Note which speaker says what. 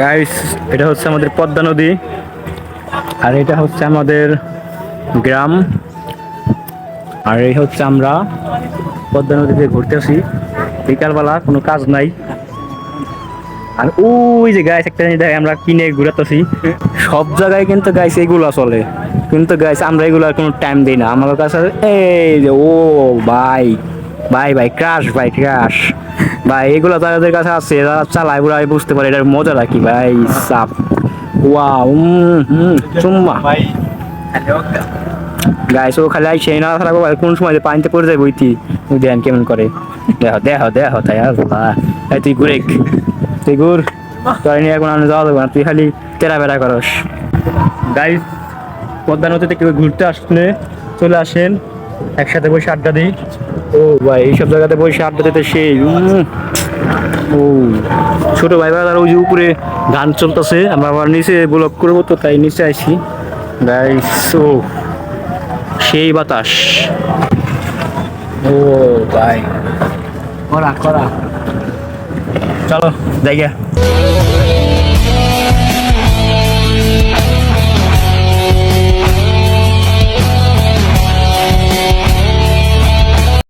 Speaker 1: Guys, এটা হচ্ছে আমাদের পদ্মা নদী আর এটা হচ্ছে আমাদের গ্রাম। আর এই হচ্ছে আমরা পদ্মা নদীতে ঘুরতে আসি বিকালবেলা, কোনো কাজ নাই। আর ওই যে গাইস একটা জিনিস দেখে আমরা কিনে ঘুরাতেছি, সব জায়গায় কিন্তু গাইস এগুলো চলে, কিন্তু গাইস আমরা এগুলোর কোনো টাইম দিই না। আমার কাছে এই যে ও ভাই ভাই ভাই ক্রাশ, ভাই ক্রাশ ভাই, এগুলো যাদের কাছে আছে যারা চালায় ওরা বুঝতে পারে এটার মজাটা কি ভাই। সাপ ওয়াও, চুম্মা গাইস, ও খালি সেই না থাকবো ভাই, কোন সময় যে পানিতে পড়ে যায় বইতি দেন কেমন করে। দেহ দেহ দেহ তাই আল্লাহ, এই তুই ঘুরে, তুই ঘুর, তোর নিয়ে এখন আমি যাওয়া যাবো না, তুই খালি তেরা বেড়া করস। গাইস, পদ্মা নদীতে কেউ ঘুরতে আসলে চলে আসেন, একসাথে বসে আড্ডা দিই। ও ভাই, এইসব জায়গাতে বসে আড্ডা দিতে সেই ও ছোট ভাই ভাই ওই যে উপরে গান চলতেছে, আমরা আবার নিচে ব্লক করবো তো তাই নিচে আইছি গাইস। ও সেই বাতাস, ও ভাই করা করা, চলো জায়গা।